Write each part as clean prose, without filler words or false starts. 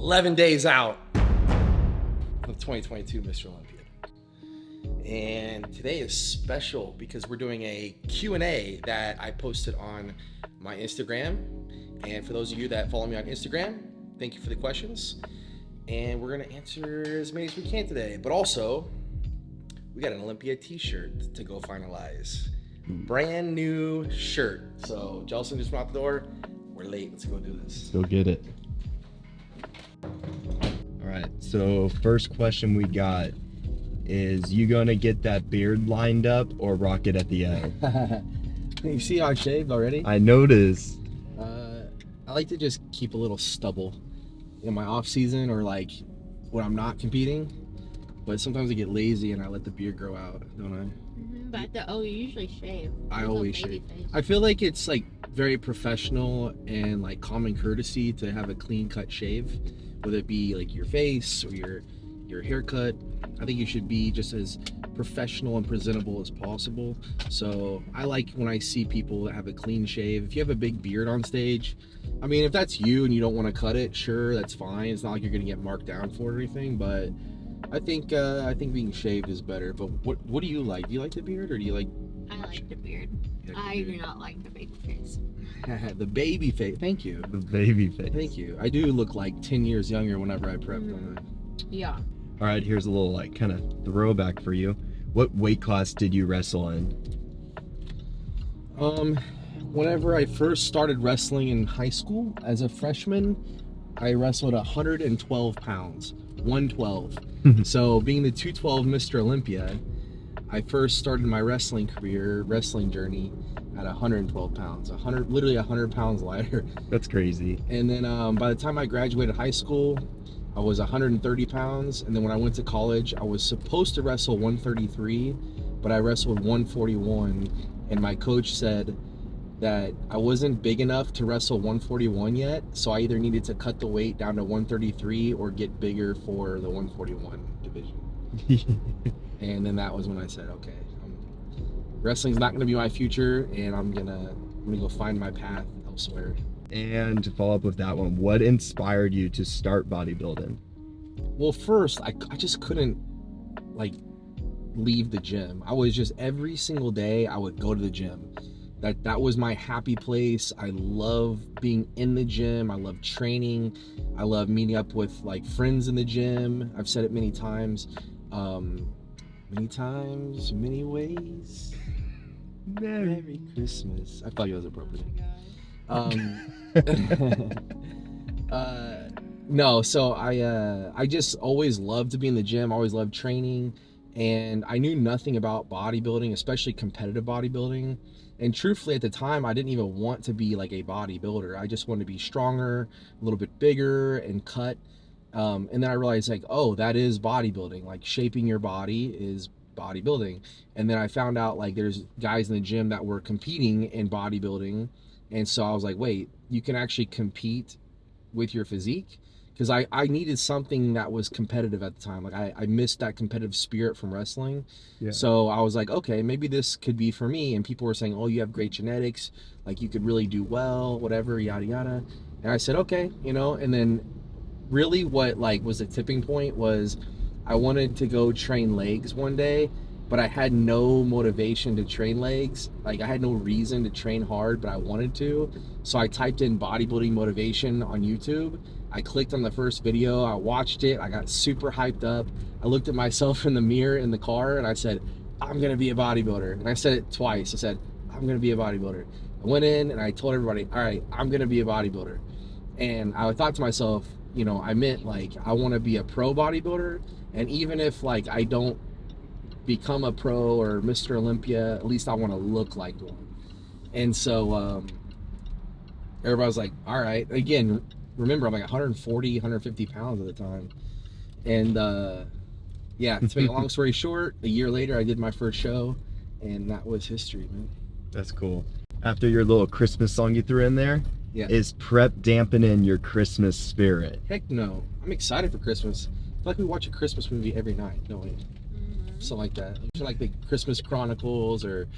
11 days out of 2022 Mr. Olympia. And today is special because we're doing a Q&A that I posted on my Instagram. And for those of you that follow me on Instagram, thank you for the questions. And we're gonna answer as many as we can today. But also, we got an Olympia t-shirt to go finalize. Brand new shirt. So Jelson just went out the door. We're late, let's go do this. Go get it. All right, so first question we got is, you gonna get that beard lined up or rock it at the end? You see how I shaved already? I noticed. I like to just keep a little stubble in my off season or like when I'm not competing, but sometimes I get lazy and I let the beard grow out, don't I? But you usually shave. I always shave. I feel like it's like very professional and like common courtesy to have a clean cut shave, whether it be like your face or your haircut. I think you should be just as professional and presentable as possible. So I like when I see people that have a clean shave. If you have a big beard on stage, I mean, if that's you and you don't want to cut it, sure, that's fine. It's not like you're gonna get marked down for it or anything, but I think being shaved is better. But what do you like? Do you like the beard or do you like? I like the beard. I do not like the baby face. The baby face. Thank you. The baby face. Thank you. I do look like 10 years younger whenever I prep, don't I? Yeah. All right, here's a little like kind of throwback for you. What weight class did you wrestle in? Whenever I first started wrestling in high school as a freshman, I wrestled 112 pounds, 112. So being the 212 Mr. Olympia, I first started my wrestling journey at 112 pounds, literally 100 pounds lighter. That's crazy. And then by the time I graduated high school, I was 130 pounds. And then when I went to college, I was supposed to wrestle 133, but I wrestled 141. And my coach said that I wasn't big enough to wrestle 141 yet. So I either needed to cut the weight down to 133 or get bigger for the 141 division. And then that was when I said, okay, wrestling's not gonna be my future, and I'm gonna go find my path elsewhere. And to follow up with that one, what inspired you to start bodybuilding? Well, first, I just couldn't like leave the gym. I was just, every single day I would go to the gym. That was my happy place. I love being in the gym. I love training. I love meeting up with like friends in the gym. I've said it many times. Many ways. Merry Christmas. I thought it was appropriate. No, so I just always loved to be in the gym. Always loved training, and I knew nothing about bodybuilding, especially competitive bodybuilding. And truthfully, at the time, I didn't even want to be like a bodybuilder. I just wanted to be stronger, a little bit bigger, and cut. And then I realized, like, oh, that is bodybuilding. Like, shaping your body is bodybuilding. And then I found out, like, there's guys in the gym that were competing in bodybuilding. And so I was like, wait, you can actually compete with your physique? Because I needed something that was competitive at the time. Like, I missed that competitive spirit from wrestling. Yeah. So I was like, okay, maybe this could be for me. And people were saying, oh, you have great genetics. Like, you could really do well, whatever, yada, yada. And I said, okay, and then really what like was the tipping point was I wanted to go train legs one day, but I had no motivation to train legs. Like, I had no reason to train hard, but I wanted to. So I typed in bodybuilding motivation on YouTube. I clicked on the first video, I watched it, I got super hyped up. I looked at myself in the mirror in the car and I said, I'm gonna be a bodybuilder. And I said it twice. I said, I'm gonna be a bodybuilder. I went in and I told everybody, all right, I'm gonna be a bodybuilder. And I thought to myself, I meant like, I wanna be a pro bodybuilder. And even if like I don't become a pro or Mr. Olympia, at least I wanna look like one. And so everybody was like, all right. Again, remember, I'm like 140, 150 pounds at the time. And yeah, to make a long story short, a year later I did my first show, and that was history, man. That's cool. After your little Christmas song you threw in there, yeah, is prep dampening your Christmas spirit? Heck no. I'm excited for Christmas. I feel like we watch a Christmas movie every night, don't we? Something like that. Like the Christmas Chronicles, or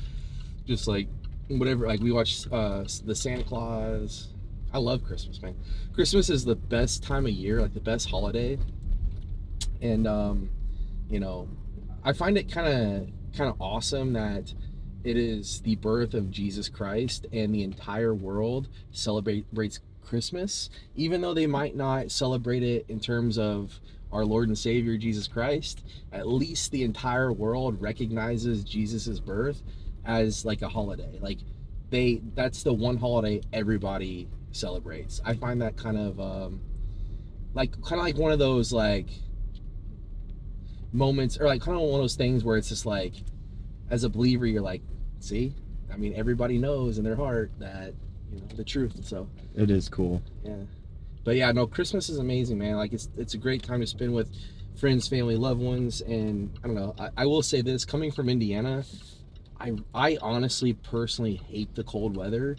just like whatever. Like we watch the Santa Claus. I love Christmas, man. Christmas is the best time of year, like the best holiday. And you know, I find it kind of awesome that it is the birth of Jesus Christ and the entire world celebrates Christmas, even though they might not celebrate it in terms of our Lord and Savior Jesus Christ. At least the entire world recognizes Jesus's birth as like a holiday. Like that's the one holiday everybody celebrates. I find that kind of like one of those like moments, or like kind of one of those things where it's just like, as a believer, you're like, see, I mean, everybody knows in their heart that, the truth. So It is cool. yeah, but yeah, no, Christmas is amazing, man. Like it's a great time to spend with friends, family, loved ones. And I don't know, I will say this, coming from Indiana, I honestly personally hate the cold weather.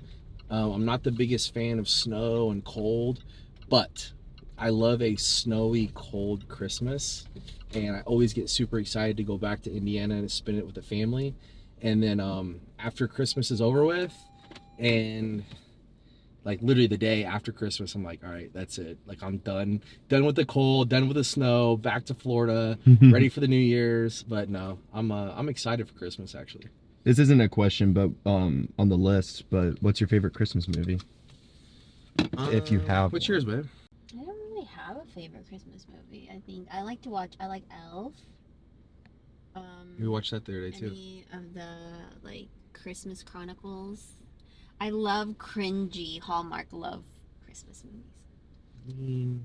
I'm not the biggest fan of snow and cold, but I love a snowy, cold Christmas. And I always get super excited to go back to Indiana and spend it with the family. And then after Christmas is over with, and like literally the day after Christmas, I'm like, all right, that's it. Like I'm done with the cold, done with the snow, back to Florida, ready for the New Year's. But no, I'm excited for Christmas actually. This isn't a question, but on the list. But what's your favorite Christmas movie? If you have. What's yours, man? I don't really have a favorite Christmas movie. I think I like Elf. We watched that the other day too. Any of the like Christmas Chronicles. I love cringy Hallmark love Christmas movies.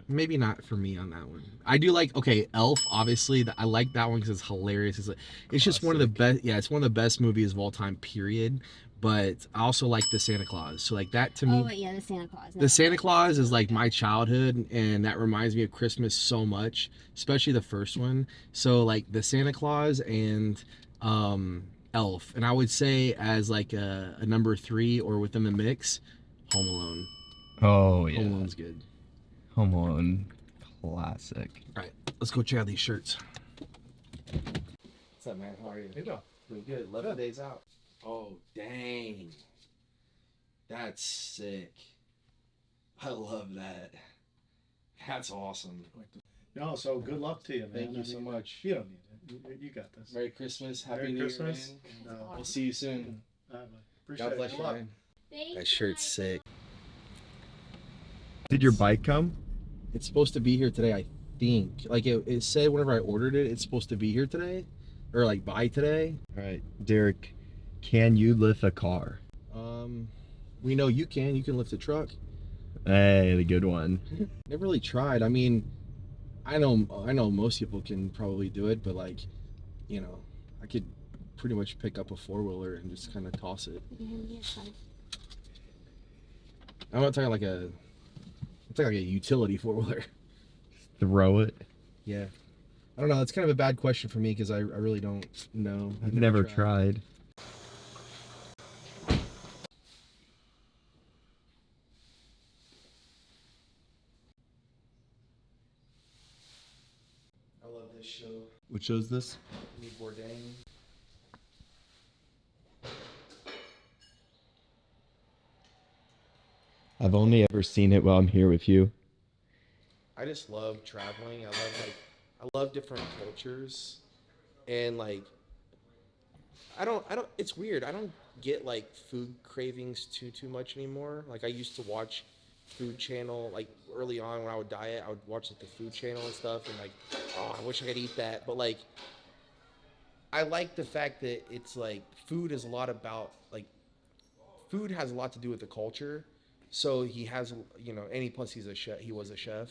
Maybe not for me on that one. I do like, okay, Elf, obviously. I like that one because it's hilarious. It's just one of the best. Yeah, it's one of the best movies of all time, period. But I also like the Santa Claus. So like that to me. Oh yeah, the Santa Claus. The Santa Claus is like my childhood, and that reminds me of Christmas so much, especially the first one. So like the Santa Claus and Elf, and I would say as like a number 3 or within the mix, Home Alone. Oh yeah. Home Alone's good. Home Alone, classic. All right, let's go check out these shirts. What's up, man? How are you? Hey, doing? Doing good. 11 days out. Oh, dang. That's sick. I love that. That's awesome. No, so good luck to you, man. Thank you so much. You don't need it. You got this. Merry Christmas. Happy Merry New Christmas. Year, man. And, We'll see you soon. appreciate God bless it. you, man. That shirt's sick. Did your bike come? It's supposed to be here today, I think. Like it said whenever I ordered it, it's supposed to be here today, or like by today. All right, Derek, can you lift a car? We know you can. You can lift a truck. Hey, the good one. Never really tried. I mean, I know most people can probably do it, but like, I could pretty much pick up a 4-wheeler and just kind of toss it. I'm not talking like I'm talking like a utility 4-wheeler. Throw it. Yeah. I don't know. It's kind of a bad question for me because I really don't know. I've never tried. I love this show. What show's this? Bourdain. I've only ever seen it while I'm here with you. I just love traveling. I love different cultures, and like I don't it's weird. I don't get like food cravings too much anymore. Like I used to watch Food Channel, like early on when I would diet, I would watch like the Food Channel and stuff, and like, oh, I wish I could eat that. But like I like the fact that it's like food is a lot about like food has a lot to do with the culture. So he has, and plus he's a chef. He was a chef.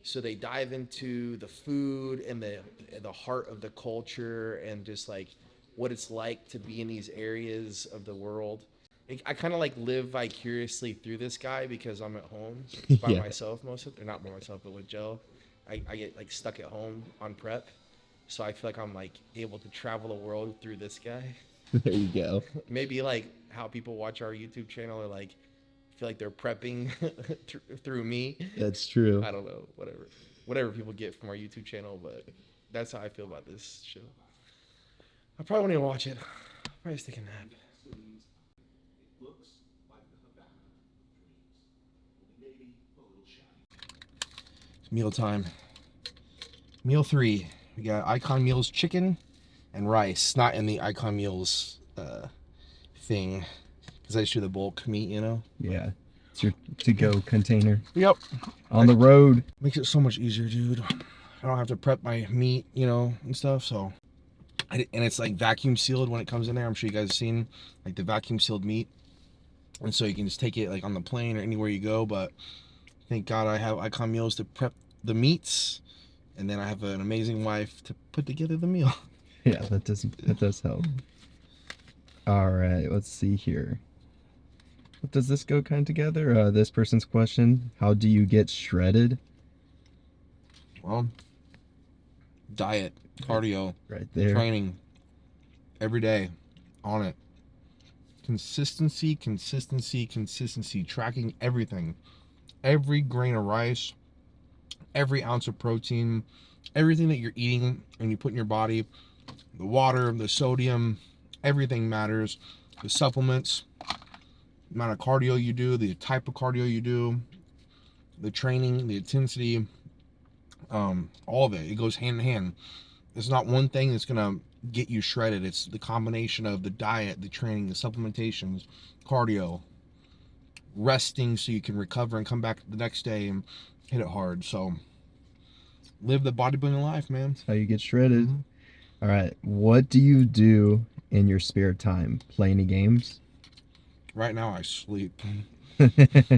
So they dive into the food and the heart of the culture and just like what it's like to be in these areas of the world. I kind of like live vicariously through this guy because I'm at home by myself not by myself, but with Joe. I get like stuck at home on prep. So I feel like I'm like able to travel the world through this guy. There you go. Maybe like how people watch our YouTube channel or like feel like they're prepping through me. That's true. I don't know, whatever people get from our YouTube channel, but that's how I feel about this show. I probably won't even watch it. I'll probably just take a nap. Mealtime. Meal 3. We got Icon Meals chicken and rice. Not in the Icon Meals thing, because I just do the bulk meat, you know? Yeah. It's your to-go container. Yep. On the road. Makes it so much easier, dude. I don't have to prep my meat, you know, and stuff, so. And it's like vacuum sealed when it comes in there. I'm sure you guys have seen like the vacuum sealed meat. And so you can just take it like on the plane or anywhere you go. But thank God I have Icon Meals to prep the meats. And then I have an amazing wife to put together the meal. Yeah, that does help. All right, let's see here. What does this go kind of together? This person's question: how do you get shredded? Well, diet, cardio, Right there. training, every day, on it. Consistency, consistency, consistency. Tracking everything. Every grain of rice, every ounce of protein, everything that you're eating and you put in your body, the water, the sodium, everything matters. The supplements, the amount of cardio you do, the type of cardio you do, the training, the intensity, all of it. It goes hand in hand. It's not one thing that's gonna get you shredded. It's the combination of the diet, the training, the supplementations, cardio, resting so you can recover and come back the next day and hit it hard. So live the bodybuilding life, man. That's how you get shredded. Mhm. All right, what do you do in your spare time? Play any games? Right now I sleep.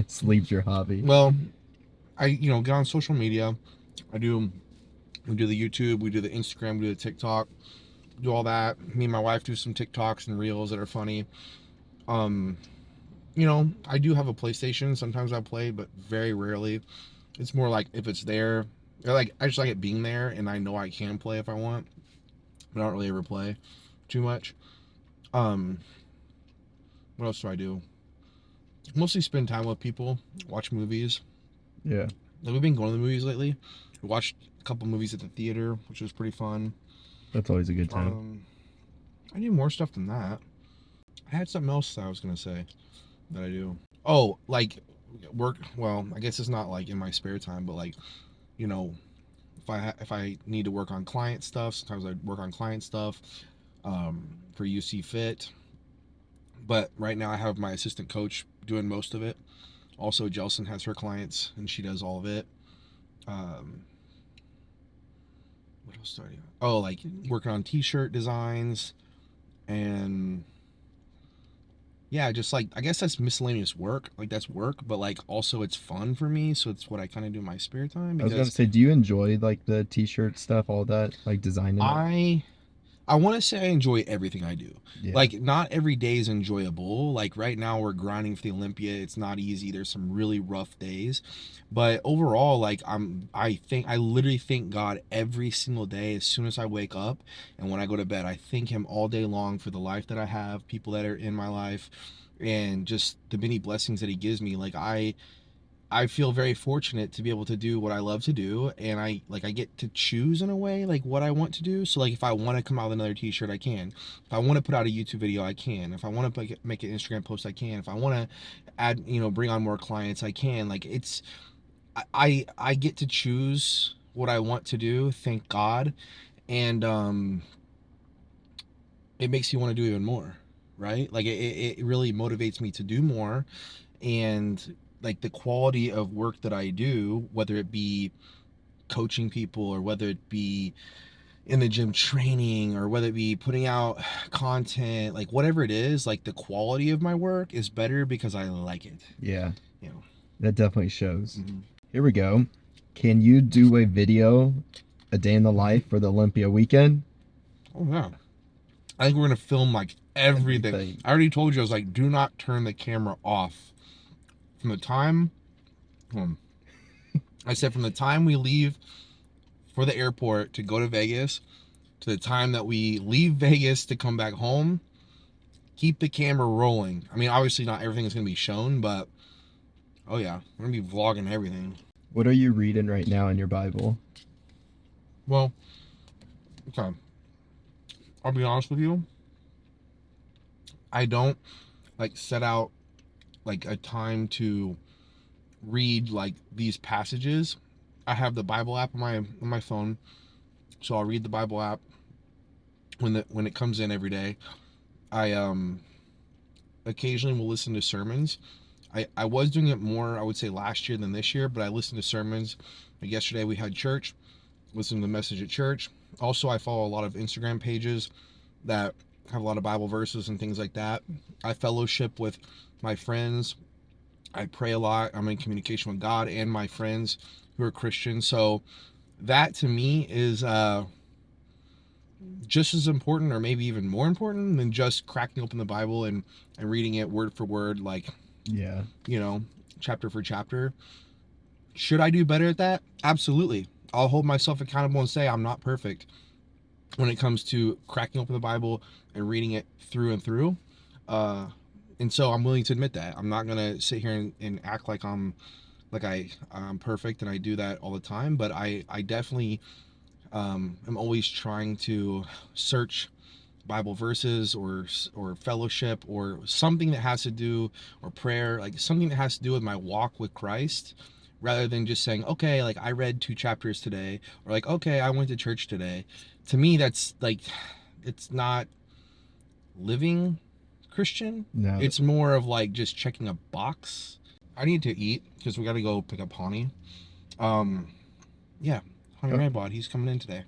Sleep's your hobby. Well, I get on social media. We do the YouTube, we do the Instagram, we do the TikTok, do all that. Me and my wife do some TikToks and reels that are funny. I do have a PlayStation. Sometimes I play, but very rarely. It's more like if it's there, or like I just like it being there, and I know I can play if I want, but I don't really ever play too much. What else do I do? Mostly spend time with people, watch movies. Yeah. Like, we've been going to the movies lately. We watched a couple movies at the theater, which was pretty fun. That's always a good time. I do more stuff than that. I had something else that I was gonna say that I do. Oh, like work. Well, I guess it's not like in my spare time, but like, if I need to work on client stuff, sometimes I work on client stuff for UC Fit. But right now I have my assistant coach doing most of it. Also, Jelson has her clients and she does all of it. What else do I do? Oh, like working on t-shirt designs and yeah, just like, I guess that's miscellaneous work. Like that's work, but like also it's fun for me. So it's what I kind of do in my spare time. I was gonna say, do you enjoy like the t-shirt stuff, all that, like designing it? I want to say I enjoy everything I do. Yeah. Like, not every day is enjoyable. Like, right now we're grinding for the Olympia. It's not easy. There's some really rough days. But overall, like, I literally thank God every single day as soon as I wake up and when I go to bed. I thank him all day long for the life that I have, people that are in my life, and just the many blessings that he gives me. Like, I feel very fortunate to be able to do what I love to do, and I get to choose in a way like what I want to do. So like if I want to come out with another t-shirt, I can. If I want to put out a YouTube video, I can. If I want to make an Instagram post, I can. If I want to add, bring on more clients, I can. Like I get to choose what I want to do, thank God. And it makes you want to do even more, right? Like it really motivates me to do more. And like the quality of work that I do, whether it be coaching people or whether it be in the gym training or whether it be putting out content, like whatever it is, like the quality of my work is better because I like it. Yeah. That definitely shows. Mm-hmm. Here we go. Can you do a video, a day in the life for the Olympia weekend? Oh yeah. I think we're gonna film like everything. I already told you, I was like, do not turn the camera off. From the time, I said from the time we leave for the airport to go to Vegas to the time that we leave Vegas to come back home, keep the camera rolling. I mean, obviously not everything is going to be shown, but oh yeah, we're going to be vlogging everything. What are you reading right now in your Bible? Well, okay, I'll be honest with you. I don't like set out like a time to read like these passages. I have the Bible app on my phone, so I'll read the Bible app when it comes in every day. I occasionally will listen to sermons. I was doing it more, I would say, last year than this year, but I listened to sermons. Like yesterday we had church, listened to the message at church. Also, I follow a lot of Instagram pages that have a lot of Bible verses and things like that. I fellowship with my friends. I pray a lot. I'm in communication with God and my friends who are Christians. So that to me is just as important, or maybe even more important, than just cracking open the Bible and reading it word for word, like, Yeah. you know, chapter for chapter. Should I do better at that? Absolutely. I'll hold myself accountable and say I'm not perfect when it comes to cracking open the Bible and reading it through and through. And so I'm willing to admit that. I'm not going to sit here and act like I'm perfect and I do that all the time, but I definitely am always trying to search Bible verses or fellowship or something that has to do, or prayer, like something that has to do with my walk with Christ, rather than just saying, okay, like I read 2 chapters today, or like, okay, I went to church today. To me, that's like, it's not living Christian. No. It's more of like just checking a box. I need to eat because we got to go pick up Honey. Yeah, Honey Rainbot, he's coming in today.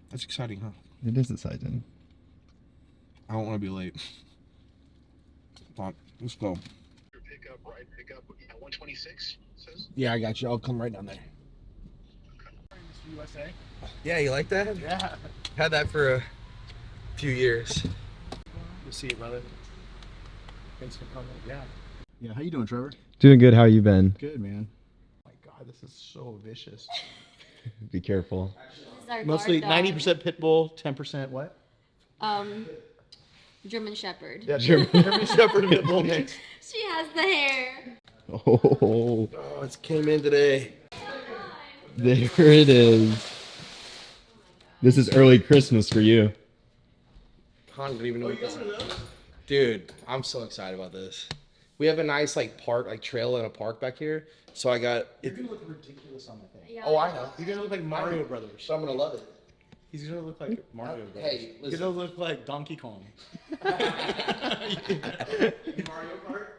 That's exciting, huh? It is exciting. I don't want to be late. But let's go. Pickup 126 says. Yeah, I got you. I'll come right down there. USA. Yeah, you like that? Yeah. Had that for a few years. You'll see it, brother. Thanks for coming. Yeah. Yeah. How you doing, Trevor? Doing good. How you been? Good, man. Oh my God, this is so vicious. Be careful. This is our Mostly guard dog. 90% pit bull, 10% what? German Shepherd. Yeah, German Shepherd and pit bull mix. She has the hair. Oh, Oh, it came in today. there it is. This is early Christmas for you. Con didn't even know what this is. Dude, I'm so excited about this. We have a nice park, trail in a park back here. So I got You're gonna look ridiculous on the thing. Yeah. Oh, I know. You're gonna look like Mario Brothers. So I'm gonna love it. He's gonna look like Mario Brothers. Hey, He's listen. gonna look like Donkey Kong.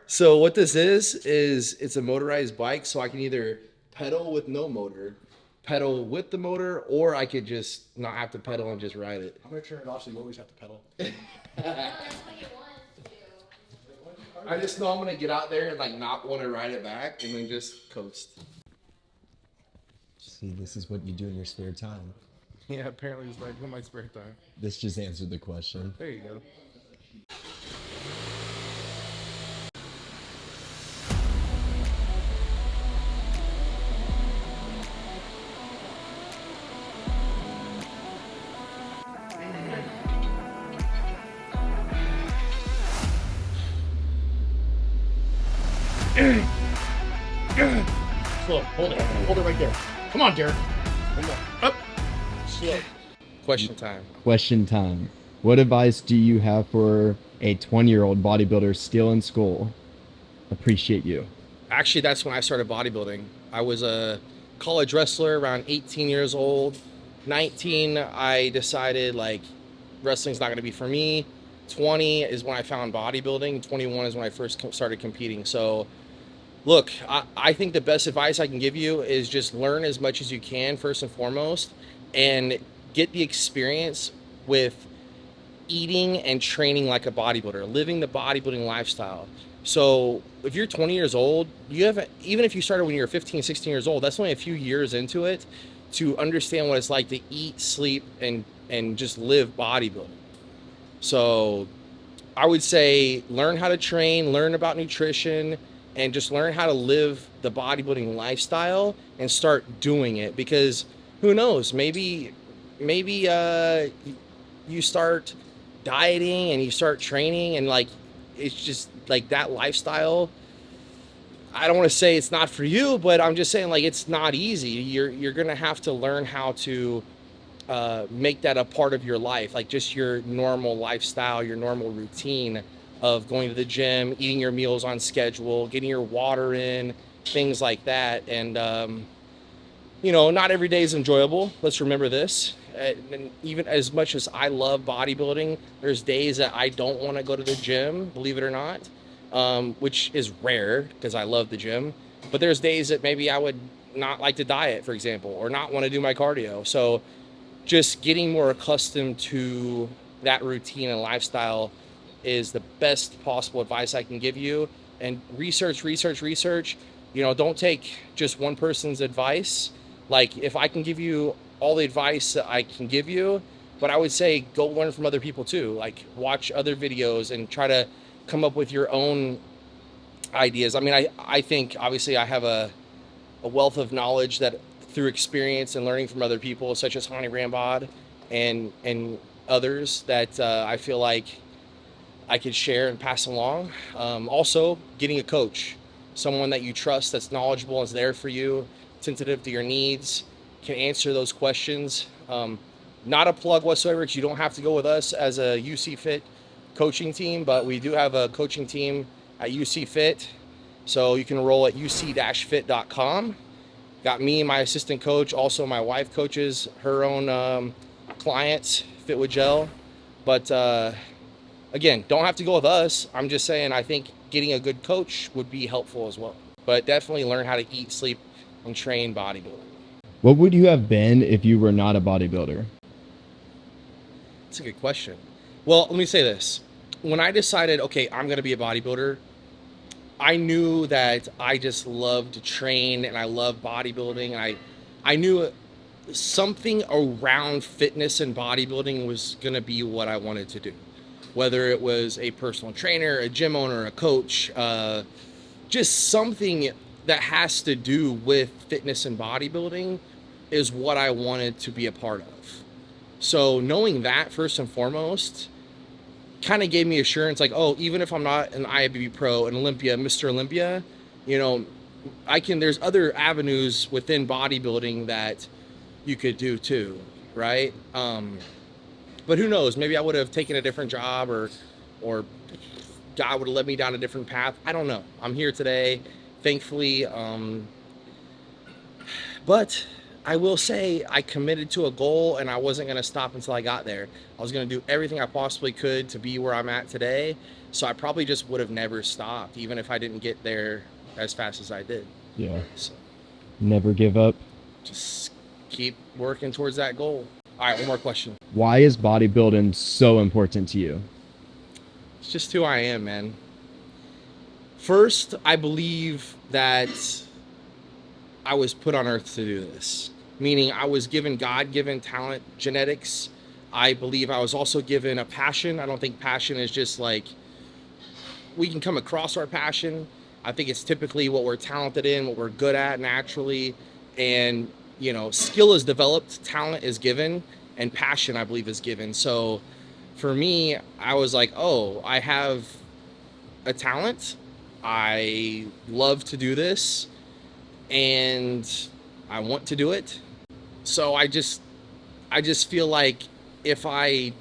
So what this is it's a motorized bike, so I can either pedal with no motor, pedal with the motor, or I could just not have to pedal and just ride it. I'm gonna turn it off so you always have to pedal. I just know I'm gonna get out there and not want to ride it back and then just coast. See, this is what you do in your spare time. Yeah, apparently it's in my spare time. This just answered the question. There you go. Slow. Hold it. Hold it right there. Come on, Derek. One more. Up. Slow. Question time. Question time. What advice do you have for a 20-year-old bodybuilder still in school? Appreciate you. Actually, that's when I started bodybuilding. I was a college wrestler around 18 years old. 19, I decided wrestling's not going to be for me. 20 is when I found bodybuilding. 21 is when I first started competing. So look, I think the best advice I can give you is just learn as much as you can first and foremost, and get the experience with eating and training like a bodybuilder, living the bodybuilding lifestyle. So if you're 20 years old, you haven't, even if you started when you were 15, 16 years old, that's only a few years into it to understand what it's like to eat, sleep, and just live bodybuilding. So I would say learn how to train, learn about nutrition, and just learn how to live the bodybuilding lifestyle and start doing it, because who knows, maybe you start dieting and you start training and it's just that lifestyle. I don't want to say it's not for you, but I'm just saying it's not easy. You're gonna have to learn how to make that a part of your life, just your normal lifestyle, your normal routine of going to the gym, eating your meals on schedule, getting your water in, things like that. And not every day is enjoyable. Let's remember this. And even as much as I love bodybuilding, there's days that I don't want to go to the gym, believe it or not, which is rare because I love the gym. But there's days that maybe I would not like to diet, for example, or not want to do my cardio. So just getting more accustomed to that routine and lifestyle is the best possible advice I can give you. And research. Don't take just one person's advice. Like, if I can give you all the advice that I can give you, but I would say go learn from other people too. Like, watch other videos and try to come up with your own ideas. I mean, I think obviously I have a wealth of knowledge that through experience and learning from other people, such as Hani Rambod and others, that I feel like I could share and pass along. Also, getting a coach, someone that you trust, that's knowledgeable, is there for you, sensitive to your needs, can answer those questions. Not a plug whatsoever, because you don't have to go with us as a UC Fit coaching team, but we do have a coaching team at UC Fit, so you can enroll at uc-fit.com. Got me, my assistant coach, also my wife coaches her own clients, Fit with Gel. But again, don't have to go with us. I'm just saying, I think getting a good coach would be helpful as well. But definitely learn how to eat, sleep, and train bodybuilding. What would you have been if you were not a bodybuilder? That's a good question. Well, let me say this. When I decided, okay, I'm going to be a bodybuilder, I knew that I just loved to train and I love bodybuilding. And I knew something around fitness and bodybuilding was going to be what I wanted to do. Whether it was a personal trainer, a gym owner, a coach, just something that has to do with fitness and bodybuilding is what I wanted to be a part of. So knowing that first and foremost kind of gave me assurance, like, oh, even if I'm not an IFBB pro, an Olympia, Mr. Olympia, there's other avenues within bodybuilding that you could do too, right? But who knows, maybe I would have taken a different job or God would have led me down a different path. I don't know. I'm here today, thankfully. But I will say I committed to a goal and I wasn't going to stop until I got there. I was going to do everything I possibly could to be where I'm at today. So I probably just would have never stopped, even if I didn't get there as fast as I did. Yeah. So Never give up. just keep working towards that goal. All right, one more question. Why is bodybuilding so important to you? It's just who I am, man. First, I believe that I was put on earth to do this. Meaning I was given God-given talent, genetics. I believe I was also given a passion. I don't think passion is just like, we can come across our passion. I think it's typically what we're talented in, what we're good at naturally. And, skill is developed, talent is given, and passion, I believe, is given. So for me, I was like, oh, I have a talent. I love to do this, and I want to do it. So I just feel like if I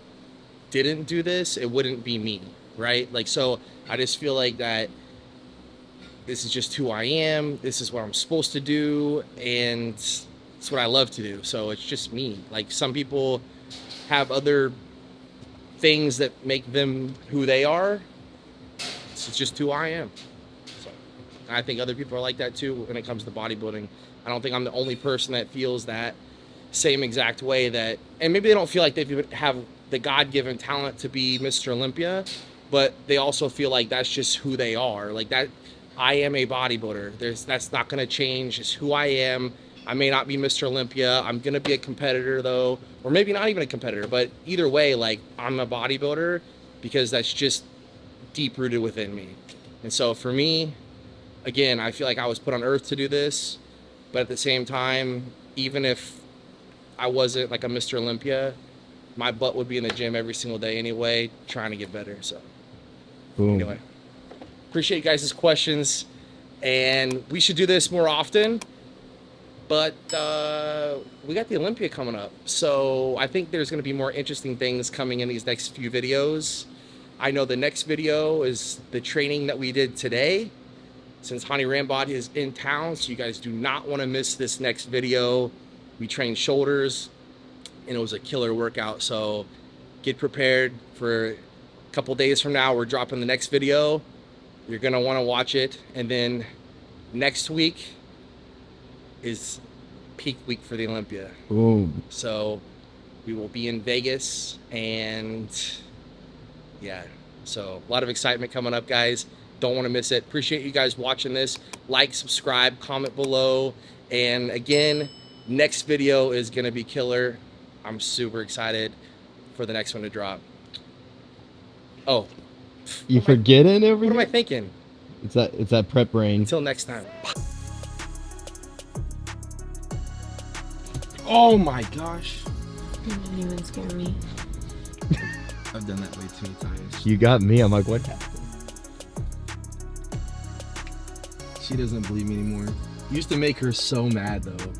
didn't do this, it wouldn't be me, right? So I just feel like that this is just who I am. This is what I'm supposed to do, and it's what I love to do. So it's just me. Some people have other things that make them who they are. It's just who I am. So I think other people are like that too when it comes to bodybuilding. I don't think I'm the only person that feels that same exact way, and maybe they don't feel like they have the God-given talent to be Mr. Olympia, but they also feel like that's just who they are. That I am a bodybuilder. That's not going to change. It's who I am. I may not be Mr. Olympia. I'm going to be a competitor though, or maybe not even a competitor, but either way, I'm a bodybuilder because that's just deep rooted within me. And so for me, again, I feel like I was put on earth to do this, but at the same time, even if I wasn't like a Mr. Olympia, my butt would be in the gym every single day anyway, trying to get better. So Boom. anyway, appreciate you guys' questions, and we should do this more often. But we got the Olympia coming up, so I think there's going to be more interesting things coming in these next few videos. I know the next video is the training that we did today, since Hani Rambod is in town, so you guys do not want to miss this next video. We trained shoulders, and it was a killer workout, so get prepared for a couple days from now. We're dropping the next video. You're gonna want to watch it, and then next week is peak week for the Olympia. Boom. So we will be in Vegas, and yeah, so a lot of excitement coming up, guys. Don't want to miss it. Appreciate you guys watching this. Like, subscribe, comment below, and again, next video is gonna be killer. I'm super excited for the next one to drop. Oh, You forgetting what everything? am I thinking? It's that prep brain. Until next time. Oh my gosh. You didn't even scare me. I've done that way too many times. You got me. I'm like, what happened? She doesn't believe me anymore. Used to make her so mad though.